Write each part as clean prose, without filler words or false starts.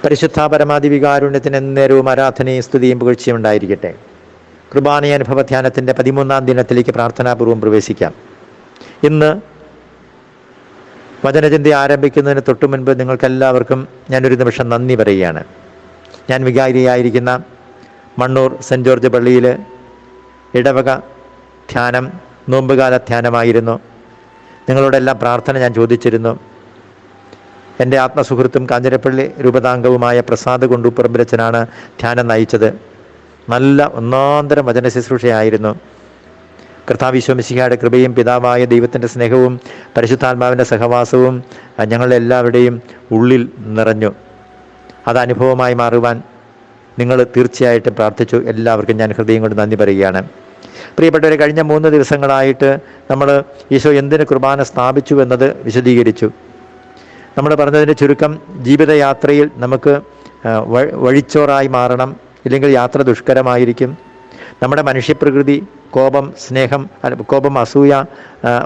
പരിശുദ്ധ പരമാധിവികാരുണ്യത്തിന് എന്നേരവും ആരാധനയും സ്തുതിയും പുകഴ്ചയും ഉണ്ടായിരിക്കട്ടെ. കുർബാനയനുഭവ ധ്യാനത്തിൻ്റെ 13-ാം ദിനത്തിലേക്ക് പ്രാർത്ഥനാപൂർവ്വം പ്രവേശിക്കാം. ഇന്ന് വചനചിന്ത ആരംഭിക്കുന്നതിന് തൊട്ടു മുൻപ് നിങ്ങൾക്കെല്ലാവർക്കും ഞാനൊരു നിമിഷം നന്ദി പറയുകയാണ്. ഞാൻ വികാരിയായിരിക്കുന്ന മണ്ണൂർ സെൻറ്റ് ജോർജ് പള്ളിയിൽ ഇടവക ധ്യാനം നോമ്പുകാല ധ്യാനമായിരുന്നു. നിങ്ങളോടെല്ലാം പ്രാർത്ഥന ഞാൻ ചോദിച്ചിരുന്നു. എൻ്റെ ആത്മസുഹൃത്തും കാഞ്ഞിരപ്പള്ളി രൂപതാംഗവുമായ പ്രസാദ് കൊണ്ടൂപ്പറമ്പിലച്ചനാണ് ധ്യാനം നയിച്ചത്. നല്ല ഒന്നാന്തരം വചന ശുശ്രൂഷയായിരുന്നു. കർത്താവ് ഈശോ മിശിഹായുടെ കൃപയും പിതാവായ ദൈവത്തിൻ്റെ സ്നേഹവും പരിശുദ്ധാത്മാവിൻ്റെ സഹവാസവും ഞങ്ങളെല്ലാവരുടെയും ഉള്ളിൽ നിറഞ്ഞു. അത് അനുഭവമായി മാറുവാൻ നിങ്ങൾ തീർച്ചയായിട്ടും പ്രാർത്ഥിച്ചു. എല്ലാവർക്കും ഞാൻ ഹൃദയം കൊണ്ട് നന്ദി പറയുകയാണ്. പ്രിയപ്പെട്ടവരെ, കഴിഞ്ഞ 3 ദിവസങ്ങളായിട്ട് നമ്മൾ ഈശോ എന്തിന് കുർബാന സ്ഥാപിച്ചു എന്നത് വിശദീകരിച്ചു. നമ്മൾ പറഞ്ഞതിൻ്റെ ചുരുക്കം, ജീവിതയാത്രയിൽ നമുക്ക് വഴിച്ചോറായി മാറണം, ഇല്ലെങ്കിൽ യാത്ര ദുഷ്കരമായിരിക്കും. നമ്മുടെ മനുഷ്യപ്രകൃതി കോപം, അസൂയ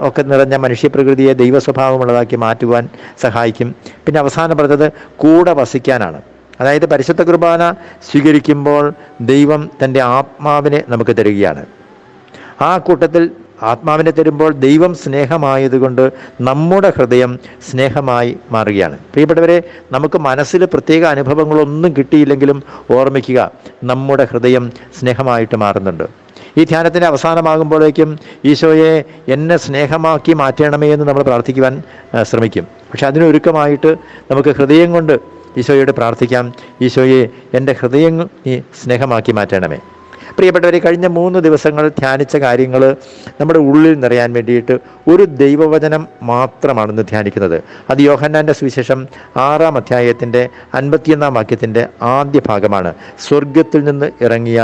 ഒക്കെ നിറഞ്ഞ മനുഷ്യപ്രകൃതിയെ ദൈവസ്വഭാവമുള്ളതാക്കി മാറ്റുവാൻ സഹായിക്കും. പിന്നെ അവസാനം പറഞ്ഞത് കൂടെ വസിക്കാനാണ്. അതായത് പരിശുദ്ധ കുർബാന സ്വീകരിക്കുമ്പോൾ ദൈവം തൻ്റെ ആത്മാവിനെ നമുക്ക് തരികയാണ്. ആ കൂട്ടത്തിൽ ആത്മാവിനെ തരുമ്പോൾ ദൈവം സ്നേഹമായതുകൊണ്ട് നമ്മുടെ ഹൃദയം സ്നേഹമായി മാറുകയാണ്. പ്രിയപ്പെട്ടവരെ, നമുക്ക് മനസ്സിൽ പ്രത്യേക അനുഭവങ്ങളൊന്നും കിട്ടിയില്ലെങ്കിലും ഓർമ്മിക്കുക, നമ്മുടെ ഹൃദയം സ്നേഹമായിട്ട് മാറുന്നുണ്ട്. ഈ ധ്യാനത്തിൻ്റെ അവസാനമാകുമ്പോഴേക്കും ഈശോയെ എന്നെ സ്നേഹമാക്കി മാറ്റണമേ എന്ന് നമ്മൾ പ്രാർത്ഥിക്കുവാൻ ശ്രമിക്കും. പക്ഷെ അതിനൊരുക്കമായിട്ട് നമുക്ക് ഹൃദയം കൊണ്ട് ഈശോയോട് പ്രാർത്ഥിക്കാം, ഈശോയെ എൻ്റെ ഹൃദയം നീ സ്നേഹമാക്കി മാറ്റണമേ. പ്രിയപ്പെട്ടവരെ, കഴിഞ്ഞ 3 ദിവസങ്ങൾ ധ്യാനിച്ച കാര്യങ്ങൾ നമ്മുടെ ഉള്ളിൽ നിറയാൻ വേണ്ടിയിട്ട് ഒരു ദൈവവചനം മാത്രമാണെന്ന് ധ്യാനിക്കുന്നത്. അത് യോഹന്നാൻ്റെ സുവിശേഷം 6-ാം അധ്യായത്തിൻ്റെ 51-ാം വാക്യത്തിൻ്റെ ആദ്യ ഭാഗമാണ്. സ്വർഗത്തിൽ നിന്ന് ഇറങ്ങിയ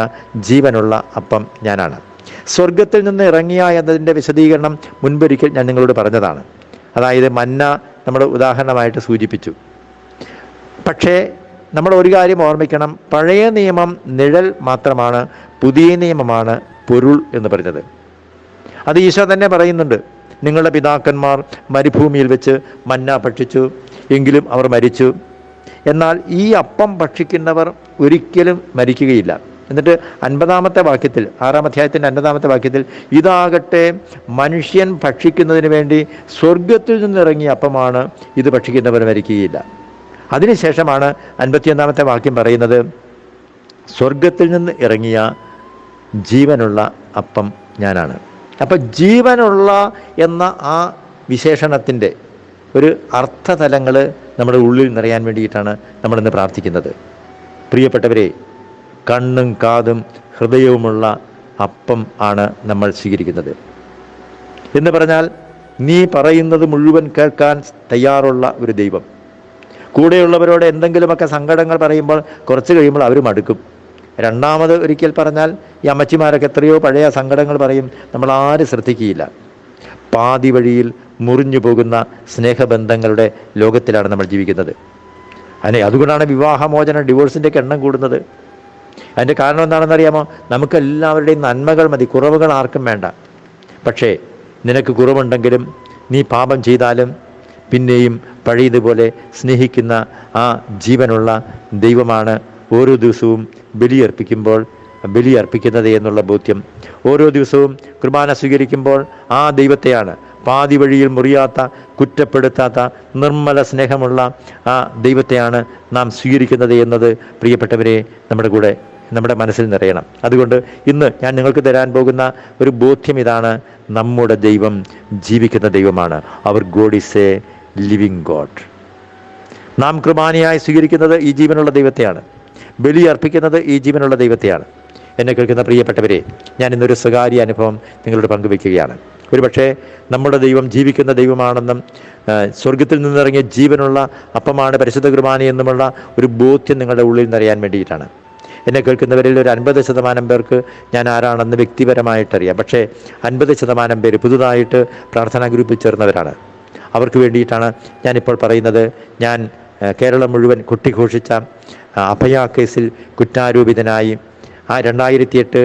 ജീവനുള്ള അപ്പം ഞാനാണ്. സ്വർഗത്തിൽ നിന്ന് ഇറങ്ങിയ എന്നതിൻ്റെ വിശദീകരണം മുൻപൊരിക്കൽ ഞാൻ നിങ്ങളോട് പറഞ്ഞതാണ്. അതായത് മന്ന നമ്മൾ ഉദാഹരണമായിട്ട് സൂചിപ്പിച്ചു. പക്ഷേ നമ്മൾ ഒരു കാര്യം ഓർമ്മിക്കണം, പഴയ നിയമം നിഴൽ മാത്രമാണ്, പുതിയ നിയമമാണ് പൊരുൾ എന്ന് പറഞ്ഞത്. അത് ഈശോ തന്നെ പറയുന്നുണ്ട്. നിങ്ങളുടെ പിതാക്കന്മാർ മരുഭൂമിയിൽ വെച്ച് മന്ന ഭക്ഷിച്ചു, എങ്കിലും അവർ മരിച്ചു. എന്നാൽ ഈ അപ്പം ഭക്ഷിക്കുന്നവർ ഒരിക്കലും മരിക്കുകയില്ല. എന്നിട്ട് 50-ാമത്തെ വാക്യത്തിൽ, 6-ാം അധ്യായത്തിൻ്റെ 50-ാമത്തെ വാക്യത്തിൽ, ഇതാകട്ടെ മനുഷ്യൻ ഭക്ഷിക്കുന്നതിന് വേണ്ടി സ്വർഗത്തിൽ നിന്നിറങ്ങിയ അപ്പമാണ്, ഇത് ഭക്ഷിക്കുന്നവർ മരിക്കുകയില്ല. അതിനുശേഷമാണ് 51-ാമത്തെ വാക്യം പറയുന്നത്, സ്വർഗത്തിൽ നിന്ന് ഇറങ്ങിയ ജീവനുള്ള അപ്പം ഞാനാണ്. അപ്പം ജീവനുള്ള എന്ന ആ വിശേഷണത്തിൻ്റെ ഒരു അർത്ഥതലങ്ങൾ നമ്മുടെ ഉള്ളിൽ നിറയാൻ വേണ്ടിയിട്ടാണ് നമ്മളിന്ന് പ്രാർത്ഥിക്കുന്നത്. പ്രിയപ്പെട്ടവരെ, കണ്ണും കാതും ഹൃദയവുമുള്ള അപ്പം ആണ് നമ്മൾ സ്വീകരിക്കുന്നത്. എന്ന് പറഞ്ഞാൽ നീ പറയുന്നത് മുഴുവൻ കേൾക്കാൻ തയ്യാറുള്ള ഒരു ദൈവം. കൂടെയുള്ളവരോട് എന്തെങ്കിലുമൊക്കെ സങ്കടങ്ങൾ പറയുമ്പോൾ കുറച്ച് കഴിയുമ്പോൾ അവർ മടുക്കും. രണ്ടാമത് ഒരിക്കൽ പറഞ്ഞാൽ ഈ അമ്മച്ചിമാരൊക്കെ എത്രയോ പഴയ സങ്കടങ്ങൾ പറയും, നമ്മൾ ആരും ശ്രദ്ധിക്കുകയില്ല. പാതി വഴിയിൽ മുറിഞ്ഞു പോകുന്ന സ്നേഹബന്ധങ്ങളുടെ ലോകത്തിലാണ് നമ്മൾ ജീവിക്കുന്നത്. അതുകൊണ്ടാണ് വിവാഹമോചനം, ഡിവോഴ്സിൻ്റെയൊക്കെ എണ്ണം കൂടുന്നത്. അതിൻ്റെ കാരണം എന്താണെന്നറിയാമോ? നമുക്കെല്ലാവരുടെയും നന്മകൾ മതി, കുറവുകൾ ആർക്കും വേണ്ട. പക്ഷേ നിനക്ക് കുറവുണ്ടെങ്കിലും നീ പാപം ചെയ്താലും പിന്നെയും പഴയതുപോലെ സ്നേഹിക്കുന്ന ആ ജീവനുള്ള ദൈവമാണ് ഓരോ ദിവസവും ബലിയർപ്പിക്കുന്നത് എന്നുള്ള ബോധ്യം. ഓരോ ദിവസവും കുർബാന സ്വീകരിക്കുമ്പോൾ ആ ദൈവത്തെയാണ്, പാതി വഴിയിൽ മുറിയാത്ത, കുറ്റപ്പെടുത്താത്ത, നിർമ്മല സ്നേഹമുള്ള ആ ദൈവത്തെയാണ് നാം സ്വീകരിക്കുന്നത് എന്നത് പ്രിയപ്പെട്ടവരെ നമ്മുടെ മനസ്സിൽ നിറയണം. അതുകൊണ്ട് ഇന്ന് ഞാൻ നിങ്ങൾക്ക് തരാൻ പോകുന്ന ഒരു ബോധ്യം ഇതാണ്: നമ്മുടെ ദൈവം ജീവിക്കുന്ന ദൈവമാണ്. Our God is a living God. നാം കുർബാനയായി സ്വീകരിക്കുന്നത് ഈ ജീവനുള്ള ദൈവത്തെയാണ്, ബലി അർപ്പിക്കുന്നത് ഈ ജീവനുള്ള ദൈവത്തെയാണ്. എന്നെ കേൾക്കുന്ന പ്രിയപ്പെട്ടവരെ, ഞാൻ ഇന്നൊരു സ്വകാര്യ അനുഭവം നിങ്ങളോട് പങ്കുവയ്ക്കുകയാണ്. ഒരുപക്ഷെ നമ്മുടെ ദൈവം ജീവിക്കുന്ന ദൈവമാണെന്നും സ്വർഗത്തിൽ നിന്നിറങ്ങിയ ജീവനുള്ള അപ്പമാണ് പരിശുദ്ധ കുർബാനയെന്നുമുള്ള ഒരു ബോധ്യം നിങ്ങളുടെ ഉള്ളിൽ നിറയാൻ വേണ്ടിയിട്ടാണ്. എന്നെ കേൾക്കുന്നവരിൽ ഒരു 50% പേർക്ക് ഞാൻ ആരാണെന്ന് വ്യക്തിപരമായിട്ടറിയാം. പക്ഷേ 50% പേര് പുതുതായിട്ട് പ്രാർത്ഥനാ ഗ്രൂപ്പിൽ ചേർന്നവരാണ്. അവർക്ക് വേണ്ടിയിട്ടാണ് ഞാനിപ്പോൾ പറയുന്നത്. ഞാൻ കേരളം മുഴുവൻ കൊട്ടിഘോഷിച്ച അഭയ കേസിൽ കുറ്റാരോപിതനായി 2008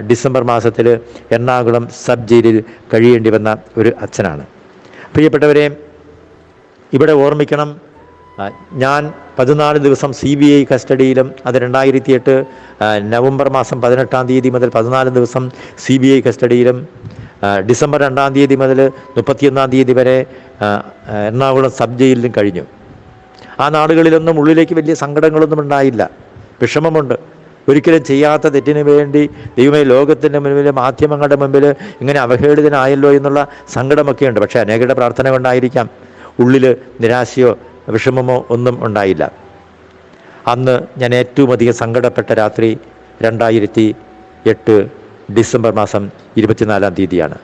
ഡിസംബർ മാസത്തിൽ എറണാകുളം സബ് ജയിലിൽ കഴിയേണ്ടി വന്ന ഒരു അച്ഛനാണ്. പ്രിയപ്പെട്ടവരെ, ഇവിടെ ഓർമ്മിക്കണം, ഞാൻ 14 ദിവസം CBI കസ്റ്റഡിയിലും, അത് 2008 നവംബർ മാസം 18-ാം തീയതി മുതൽ 14 ദിവസം CBI കസ്റ്റഡിയിലും, ഡിസംബർ 2-ാം തീയതി മുതൽ 31-ാം തീയതി വരെ എറണാകുളം സബ് ജയിലിലും കഴിഞ്ഞു. ആ നാടുകളിലൊന്നും ഉള്ളിലേക്ക് വലിയ സങ്കടങ്ങളൊന്നും ഉണ്ടായില്ല. വിഷമമുണ്ട്. ഒരിക്കലും ചെയ്യാത്ത തെറ്റിന് വേണ്ടി ദൈവമേ ലോകത്തിൻ്റെ മുൻപിൽ, മാധ്യമങ്ങളുടെ മുമ്പിൽ ഇങ്ങനെ അവഹേളിതനായല്ലോ എന്നുള്ള സങ്കടമൊക്കെയുണ്ട്. പക്ഷേ അനേകരുടെ പ്രാർത്ഥന കൊണ്ടായിരിക്കാം ഉള്ളിൽ നിരാശയോ വിഷമമോ ഒന്നും ഉണ്ടായില്ല. അന്ന് ഞാൻ ഏറ്റവും അധികം സങ്കടപ്പെട്ട രാത്രി 2008 ഡിസംബർ മാസം 24-ാം തീയതിയാണ്.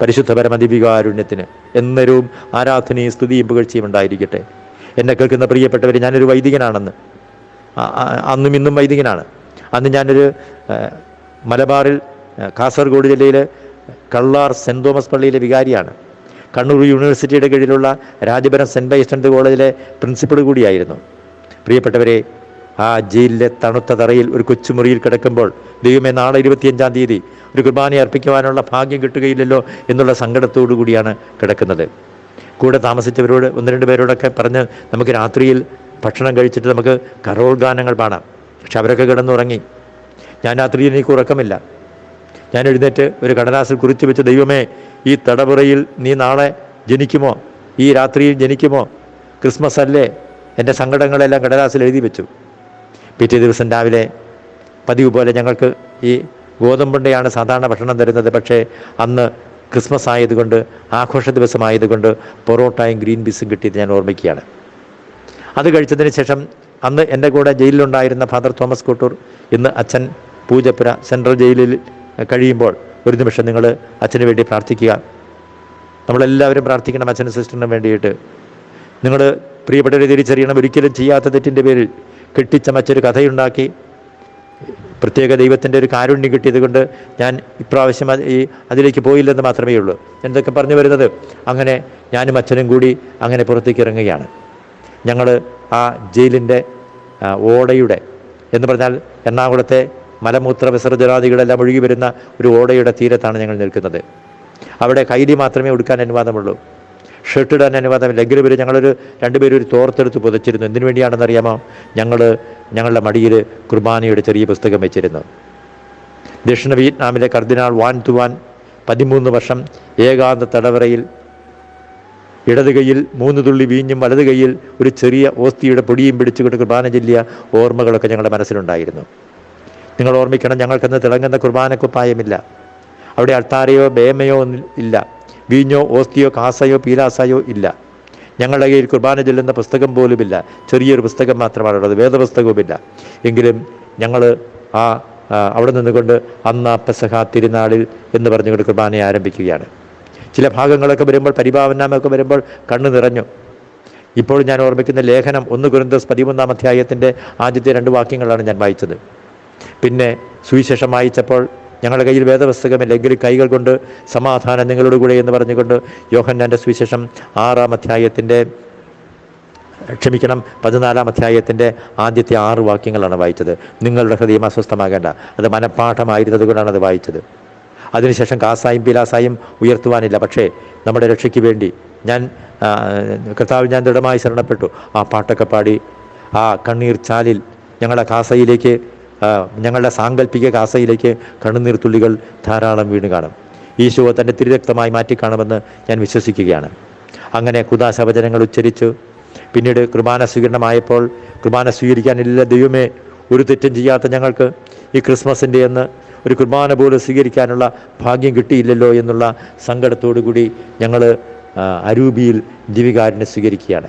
പരിശുദ്ധ പരമദിവ്യകാരുണ്യത്തിന് എന്നേരവും ആരാധനയും സ്തുതിയും പുകഴ്ചയും ഉണ്ടായിരിക്കട്ടെ. എന്നെ കേൾക്കുന്ന പ്രിയപ്പെട്ടവർ, ഞാനൊരു വൈദികനാണെന്ന്, അന്നും ഇന്നും വൈദികനാണ്. അന്ന് ഞാനൊരു മലബാറിൽ കാസർഗോഡ് ജില്ലയിലെ കള്ളാർ സെൻറ് തോമസ് പള്ളിയിലെ വികാരിയാണ്. കണ്ണൂർ യൂണിവേഴ്സിറ്റിയുടെ കീഴിലുള്ള രാജപുരം സെൻറ് ബൈസ്റ്റൻഡ് കോളേജിലെ പ്രിൻസിപ്പൾ കൂടിയായിരുന്നു. പ്രിയപ്പെട്ടവരെ, ആ ജയിലിലെ തണുത്ത തറയിൽ ഒരു കൊച്ചുമുറിയിൽ കിടക്കുമ്പോൾ ദൈവമേ നാളെ 25-ാം തീയതി ഒരു കുർബാന അർപ്പിക്കുവാനുള്ള ഭാഗ്യം കിട്ടുകയില്ലല്ലോ എന്നുള്ള സങ്കടത്തോടു കൂടിയാണ് കിടക്കുന്നത്. കൂടെ താമസിച്ചവരോട് 1-2 പേരോടൊക്കെ പറഞ്ഞ് നമുക്ക് രാത്രിയിൽ ഭക്ഷണം കഴിച്ചിട്ട് നമുക്ക് കരോൾ ഗാനങ്ങൾ പാടാം. പക്ഷെ അവരൊക്കെ കിടന്നുറങ്ങി. ഞാൻ രാത്രിയിൽ എനിക്ക് ഉറക്കമില്ല. ഞാൻ എഴുന്നേറ്റ് ഒരു കടലാസിൽ കുറിച്ച് വെച്ച്, ദൈവമേ ഈ തടവറയിൽ നീ നാളെ ജനിക്കുമോ, ഈ രാത്രിയിൽ ജനിക്കുമോ, ക്രിസ്മസ് അല്ലേ, എൻ്റെ സങ്കടങ്ങളെല്ലാം കടലാസിൽ എഴുതി വെച്ചു. പിറ്റേ ദിവസം രാവിലെ പതിവ് പോലെ ഞങ്ങൾക്ക് ഈ ഗോതമ്പുണ്ടയാണ് സാധാരണ ഭക്ഷണം തരുന്നത്. പക്ഷേ അന്ന് ക്രിസ്മസ് ആയതുകൊണ്ട്, ആഘോഷ ദിവസമായതുകൊണ്ട് പൊറോട്ടയും ഗ്രീൻ പീസും കിട്ടിയത് ഞാൻ ഓർമ്മിക്കുകയാണ്. അത് കഴിച്ചതിന് ശേഷം അന്ന് എൻ്റെ കൂടെ ജയിലിലുണ്ടായിരുന്ന ഫാദർ തോമസ് കോട്ടൂർ, ഇന്ന് അച്ഛൻ പൂജപ്പുര സെൻട്രൽ ജയിലിൽ കഴിയുമ്പോൾ, ഒരു നിമിഷം നിങ്ങൾ അച്ഛന് വേണ്ടി പ്രാർത്ഥിക്കുക. നമ്മളെല്ലാവരും പ്രാർത്ഥിക്കണം അച്ഛനും സിസ്റ്ററിനും വേണ്ടിയിട്ട്. നിങ്ങൾ പ്രിയപ്പെട്ടവരെ തിരിച്ചറിയണം, ഒരിക്കലും ചെയ്യാത്ത തെറ്റിൻ്റെ പേരിൽ കെട്ടിച്ചമച്ചൊരു കഥയുണ്ടാക്കി പ്രത്യേക ദൈവത്തിൻ്റെ ഒരു കാരുണ്യം കിട്ടിയത് കൊണ്ട് ഞാൻ ഇപ്രാവശ്യം അതിലേക്ക് പോയില്ലെന്ന് മാത്രമേ ഉള്ളൂ. എന്തൊക്കെ പറഞ്ഞു വരുന്നത്, അങ്ങനെ ഞാനും അച്ഛനും കൂടി അങ്ങനെ പുറത്തേക്ക് ഇറങ്ങുകയാണ്. ഞങ്ങൾ ആ ജയിലിൻ്റെ ഓടയുടെ എന്ന് പറഞ്ഞാൽ എറണാകുളത്തെ മലമൂത്ര വിസർജനാദികളെല്ലാം ഒഴുകി വരുന്ന ഒരു ഓടയുടെ തീരത്താണ് ഞങ്ങൾ നിൽക്കുന്നത്. അവിടെ കൈലി മാത്രമേ ഉടുക്കാൻ അനുവാദമുള്ളൂ, ഷർട്ട് ഇടാൻ അനുവാദമില്ല. എങ്കിലും ഇവർ ഞങ്ങളൊരു 2 പേരും ഒരു തോർത്തെടുത്ത് പുതച്ചിരുന്നു. എന്തിനു വേണ്ടിയാണെന്നറിയാമോ? ഞങ്ങളുടെ മടിയിൽ കുർബാനയുടെ ചെറിയ പുസ്തകം വെച്ചിരുന്നു. ദക്ഷിണ വിയറ്റ്നാമിലെ കർദിനാൾ വാൻ തുവാൻ 13 വർഷം ഏകാന്ത തടവറയിൽ ഇടത് കൈയിൽ 3 തുള്ളി വീഞ്ഞും വലത് കൈയിൽ ഒരു ചെറിയ ഓസ്തിയുടെ പൊടിയും പിടിച്ചുകൊണ്ട് കുർബാന ചൊല്ലിയ ഓർമ്മകളൊക്കെ ഞങ്ങളുടെ മനസ്സിലുണ്ടായിരുന്നു. നിങ്ങൾ ഓർമ്മിക്കണം, ഞങ്ങൾക്കന്ന് തിളങ്ങുന്ന കുർബാനക്കുപ്പായമില്ല. അവിടെ അൾത്താരയോ ബേമയോ ഇല്ല. വീഞ്ഞോ ഓസ്തിയോ കാസയോ പീലാസയോ ഇല്ല. ഞങ്ങളുടെ കയ്യിൽ കുർബാന ചൊല്ലുന്ന പുസ്തകം പോലുമില്ല. ചെറിയൊരു പുസ്തകം മാത്രമാണുള്ളത്, വേദപുസ്തകവുമില്ല. എങ്കിലും ഞങ്ങൾ അവിടെ നിന്നുകൊണ്ട് അന്ന് പെസഹ തിരുനാളിൽ എന്ന് പറഞ്ഞുകൊണ്ട് കുർബാനയെ ആരംഭിക്കുകയാണ്. ചില ഭാഗങ്ങളൊക്കെ വരുമ്പോൾ, പരിഭാവനാമൊക്കെ വരുമ്പോൾ കണ്ണു നിറഞ്ഞു. ഇപ്പോൾ ഞാൻ ഓർമ്മിക്കുന്ന ലേഖനം 1 കൊരിന്ത്യർ 13-ാം അധ്യായത്തിൻ്റെ ആദ്യത്തെ 2 വാക്യങ്ങളാണ് ഞാൻ വായിച്ചത്. പിന്നെ സുവിശേഷം വായിച്ചപ്പോൾ ഞങ്ങളുടെ കയ്യിൽ വേദപുസ്തകമില്ല, എങ്കിലും കൈകൾ കൊണ്ട് സമാധാനം നിങ്ങളോട് കൂടെ എന്ന് പറഞ്ഞുകൊണ്ട് യോഹന്നാൻ്റെ സുവിശേഷം 6-ാം അധ്യായത്തിൻ്റെ 14-ാം അധ്യായത്തിൻ്റെ ആദ്യത്തെ 6 വാക്യങ്ങളാണ് വായിച്ചത്. നിങ്ങളുടെ ഹൃദയം അസ്വസ്ഥമാകേണ്ട, അത് മനഃപ്പാഠമായിരുന്നത് കൊണ്ടാണ് അത് വായിച്ചത്. അതിനുശേഷം കാസായും പീലാസായും ഉയർത്തുവാനില്ല. പക്ഷേ നമ്മുടെ രക്ഷയ്ക്ക് വേണ്ടി കർത്താവിൽ ഞാൻ ദൃഢമായി ശരണപ്പെട്ടു. ആ പാട്ടൊക്കെ പാടി ആ കണ്ണീർ ചാലിൽ ഞങ്ങളുടെ കാസയിലേക്ക്, ഞങ്ങളുടെ സാങ്കല്പിക കാസയിലേക്ക് കണ്ണുനീർ തുള്ളികൾ ധാരാളം വീണ് കാണും. ഈശോ തൻ്റെ തിരുരക്തമായി മാറ്റിക്കാണുമെന്ന് ഞാൻ വിശ്വസിക്കുകയാണ്. അങ്ങനെ കുദാശവചനങ്ങൾ ഉച്ചരിച്ചു. പിന്നീട് കുർബാന സ്വീകരണമായപ്പോൾ, കുർബാന സ്വീകരിക്കാനില്ല ദൈവമേ, ഒരു തെറ്റും ചെയ്യാത്ത ഞങ്ങൾക്ക് ഈ ക്രിസ്മസിൻ്റെ അന്ന് ഒരു കുർബാന പോലും സ്വീകരിക്കാനുള്ള ഭാഗ്യം കിട്ടിയില്ലല്ലോ എന്നുള്ള സങ്കടത്തോടു കൂടി ഞങ്ങൾ അരൂപിയിൽ ദിവികാരനെ സ്വീകരിക്കുകയാണ്.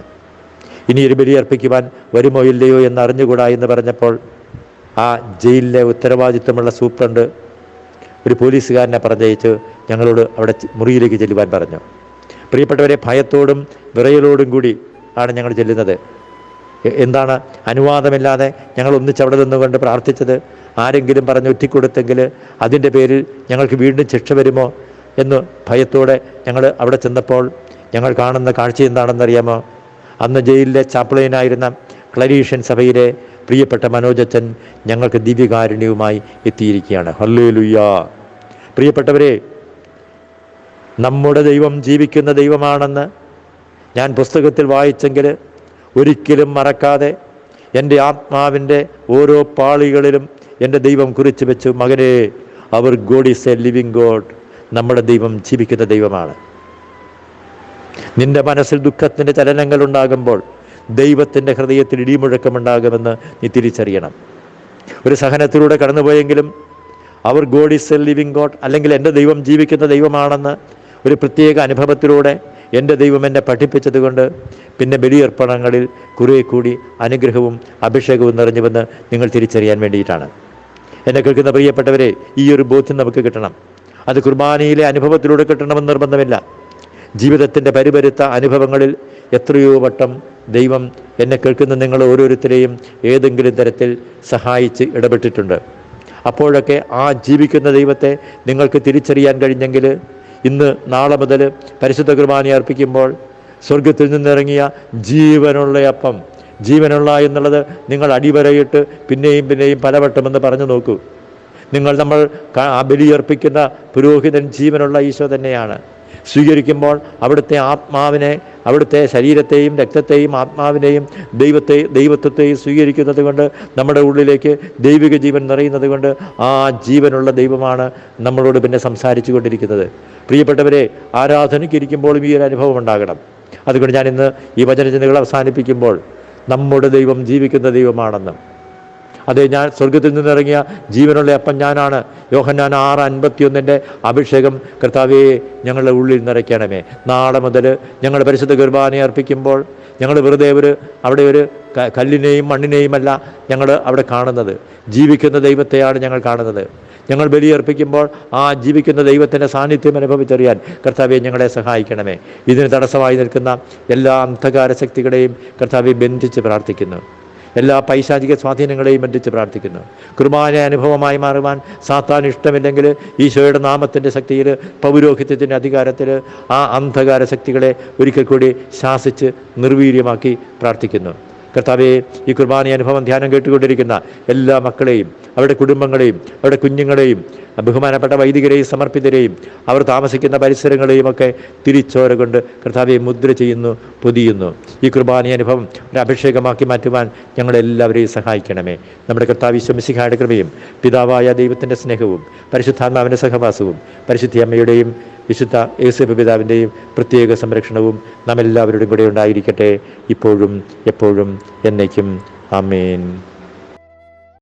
ഇനി ഒരു ബലി അർപ്പിക്കുവാൻ വരുമോ ഇല്ലയോ എന്ന് അറിഞ്ഞുകൂടാ എന്ന് പറഞ്ഞപ്പോൾ ആ ജയിലിലെ ഉത്തരവാദിത്വമുള്ള സൂപ്രണ്ട് ഒരു പോലീസുകാരനെ പറഞ്ഞയച്ച് ഞങ്ങളോട് അവിടെ മുറിയിലേക്ക് ചെല്ലുവാൻ പറഞ്ഞു. പ്രിയപ്പെട്ടവരെ, ഭയത്തോടും വിറയലോടും കൂടി ആണ് ഞങ്ങൾ ചെല്ലുന്നത്. എന്താണ്, അനുവാദമില്ലാതെ ഞങ്ങൾ ഒന്നിച്ചവിടെ നിന്നുകൊണ്ട് പ്രാർത്ഥിച്ചത്. ആരെങ്കിലും പറഞ്ഞ് ഒറ്റിക്കൊടുത്തെങ്കിൽ അതിൻ്റെ പേരിൽ ഞങ്ങൾക്ക് വീണ്ടും ശിക്ഷ വരുമോ എന്ന് ഭയത്തോടെ ഞങ്ങൾ അവിടെ ചെന്നപ്പോൾ ഞങ്ങൾ കാണുന്ന കാഴ്ച എന്താണെന്നറിയാമോ? അന്ന് ജയിലിലെ ചാപ്ലൈനായിരുന്ന ക്ലരീഷ്യൻ സഭയിലെ പ്രിയപ്പെട്ട മനോജച്ചൻ ഞങ്ങൾക്ക് ദിവ്യകാരുണ്യവുമായി എത്തിയിരിക്കുകയാണ്. ഹല്ലേലൂയാ! പ്രിയപ്പെട്ടവരെ, നമ്മുടെ ദൈവം ജീവിക്കുന്ന ദൈവമാണെന്ന് ഞാൻ പുസ്തകത്തിൽ വായിച്ചെങ്കിൽ ഒരിക്കലും മറക്കാതെ എൻ്റെ ആത്മാവിൻ്റെ ഓരോ പാളികളിലും എൻ്റെ ദൈവം കുറിച്ച് വെച്ചു, മകനെ, our God is a living God. നമ്മുടെ ദൈവം ജീവിക്കുന്ന ദൈവമാണ്. നിന്റെ മനസ്സിൽ ദുഃഖത്തിൻ്റെ ചലനങ്ങൾ ഉണ്ടാകുമ്പോൾ ദൈവത്തിൻ്റെ ഹൃദയത്തിൽ ഇടിമുഴക്കമുണ്ടാകുമെന്ന് നീ തിരിച്ചറിയണം. ഒരു സഹനത്തിലൂടെ കടന്നുപോയെങ്കിലും our God is a living God, അല്ലെങ്കിൽ എൻ്റെ ദൈവം ജീവിക്കുന്ന ദൈവമാണെന്ന് ഒരു പ്രത്യേക അനുഭവത്തിലൂടെ എൻ്റെ ദൈവം എന്നെ പഠിപ്പിച്ചതുകൊണ്ട് പിന്നെ ബലിയർപ്പണങ്ങളിൽ കുറേ കൂടി അനുഗ്രഹവും അഭിഷേകവും നിറഞ്ഞുവെന്ന് നിങ്ങൾ തിരിച്ചറിയാൻ വേണ്ടിയിട്ടാണ്. എന്നെ കേൾക്കുന്ന പ്രിയപ്പെട്ടവരെ, ഈ ഒരു ബോധ്യം നമുക്ക് കിട്ടണം. അത് കുർബാനയിലെ അനുഭവത്തിലൂടെ കിട്ടണമെന്ന് നിർബന്ധമില്ല. ജീവിതത്തിൻ്റെ പരിപരുത്ത അനുഭവങ്ങളിൽ എത്രയോ വട്ടം ദൈവം എന്നെ കേൾക്കുന്ന നിങ്ങൾ ഓരോരുത്തരെയും ഏതെങ്കിലും തരത്തിൽ സഹായിച്ച് ഇടപെട്ടിട്ടുണ്ട്. അപ്പോഴൊക്കെ ആ ജീവിക്കുന്ന ദൈവത്തെ നിങ്ങൾക്ക് തിരിച്ചറിയാൻ കഴിഞ്ഞെങ്കിൽ ഇന്ന് നാളെ മുതൽ പരിശുദ്ധ കുർബാന അർപ്പിക്കുമ്പോൾ സ്വർഗത്തിൽ നിന്നിറങ്ങിയ ജീവനുള്ള അപ്പം, ജീവനുള്ള എന്നുള്ളത് നിങ്ങൾ അടിവരയിട്ട് പിന്നെയും പിന്നെയും പലവട്ടമെന്ന് പറഞ്ഞു നോക്കൂ. നമ്മൾ ബലിയർപ്പിക്കുന്ന പുരോഹിതൻ ജീവനുള്ള ഈശോ തന്നെയാണ്. സ്വീകരിക്കുമ്പോൾ അവിടുത്തെ ആത്മാവിനെ, അവിടുത്തെ ശരീരത്തെയും രക്തത്തെയും ആത്മാവിനെയും ദൈവത്വത്തെയും സ്വീകരിക്കുന്നത് കൊണ്ട് നമ്മുടെ ഉള്ളിലേക്ക് ദൈവിക ജീവൻ നിറയുന്നത് കൊണ്ട് ആ ജീവനുള്ള ദൈവമാണ് നമ്മളോട് പിന്നെ സംസാരിച്ചു കൊണ്ടിരിക്കുന്നത്. പ്രിയപ്പെട്ടവരെ, ആരാധനയ്ക്കിരിക്കുമ്പോഴും ഈ ഒരു അനുഭവം ഉണ്ടാകണം. അതുകൊണ്ട് ഞാൻ ഇന്ന് ഈ വചനചിന്തകൾ അവസാനിപ്പിക്കുമ്പോൾ നമ്മുടെ ദൈവം ജീവിക്കുന്ന ദൈവമാണെന്ന്, അതെ, ഞാൻ സ്വർഗത്തിൽ നിന്നിറങ്ങിയ ജീവനുള്ള അപ്പം ഞാനാണ്. യോഹന്നാൻ 6:51 അഭിഷേകം കർത്താവേ ഞങ്ങളുടെ ഉള്ളിൽ നിറയ്ക്കണമേ. നാളെ മുതൽ ഞങ്ങൾ പരിശുദ്ധ കുർബാന അർപ്പിക്കുമ്പോൾ ഞങ്ങൾ വെറുതെ അവിടെ ഒരു കല്ലിനെയും മണ്ണിനെയുമല്ല ഞങ്ങൾ അവിടെ കാണുന്നത്, ജീവിക്കുന്ന ദൈവത്തെയാണ് ഞങ്ങൾ കാണുന്നത്. ഞങ്ങൾ ബലിയർപ്പിക്കുമ്പോൾ ആ ജീവിക്കുന്ന ദൈവത്തിൻ്റെ സാന്നിധ്യം അനുഭവിച്ചറിയാൻ കർത്താവെ ഞങ്ങളെ സഹായിക്കണമേ. ഇതിന് തടസ്സമായി നിൽക്കുന്ന എല്ലാ അന്ധകാര ശക്തികളെയും കർത്താവെ ബന്ധിച്ച് പ്രാർത്ഥിക്കുന്നു. എല്ലാ പൈശാചിക സ്വാധീനങ്ങളെയും ബന്ധിച്ച് പ്രാർത്ഥിക്കുന്നു. കുർബാന അനുഭവമായി മാറുവാൻ സാത്താൻ ഇഷ്ടമില്ലെങ്കിൽ ഈശോയുടെ നാമത്തിൻ്റെ ശക്തിയിൽ, പൗരോഹിത്യത്തിൻ്റെ അധികാരത്തിൽ ആ അന്ധകാര ശക്തികളെ ഒരിക്കൽ കൂടി ശാസിച്ച് നിർവീര്യമാക്കി പ്രാർത്ഥിക്കുന്നു. കർത്താവെ, ഈ കുർബാന അനുഭവം ധ്യാനം കേട്ടുകൊണ്ടിരിക്കുന്ന എല്ലാ മക്കളെയും, അവരുടെ കുടുംബങ്ങളെയും, അവരുടെ കുഞ്ഞുങ്ങളെയും, ബഹുമാനപ്പെട്ട വൈദികരെയും സമർപ്പിതരെയും അവർ താമസിക്കുന്ന പരിസരങ്ങളെയും ഒക്കെ തിരിച്ചോര കൊണ്ട് കർത്താവെ മുദ്ര ചെയ്യുന്നു, പൊതിയുന്നു. ഈ കുർബാന അനുഭവം ഒരു അഭിഷേകമാക്കി മാറ്റുവാൻ ഞങ്ങളെല്ലാവരെയും സഹായിക്കണമേ. നമ്മുടെ കർത്താവ് ഈശോ മിശിഹായുടെ കൃപയും പിതാവായ ദൈവത്തിൻ്റെ സ്നേഹവും പരിശുദ്ധാത്മാവിൻ്റെ സഹവാസവും പരിശുദ്ധ അമ്മയുടെയും വിശുദ്ധ യേശുവിന്റെ പിതാവിൻ്റെയും പ്രത്യേക സംരക്ഷണവും നാം എല്ലാവരുടെയും കൂടെ ഉണ്ടായിരിക്കട്ടെ, ഇപ്പോഴും എപ്പോഴും എന്നേക്കും. ആമേൻ.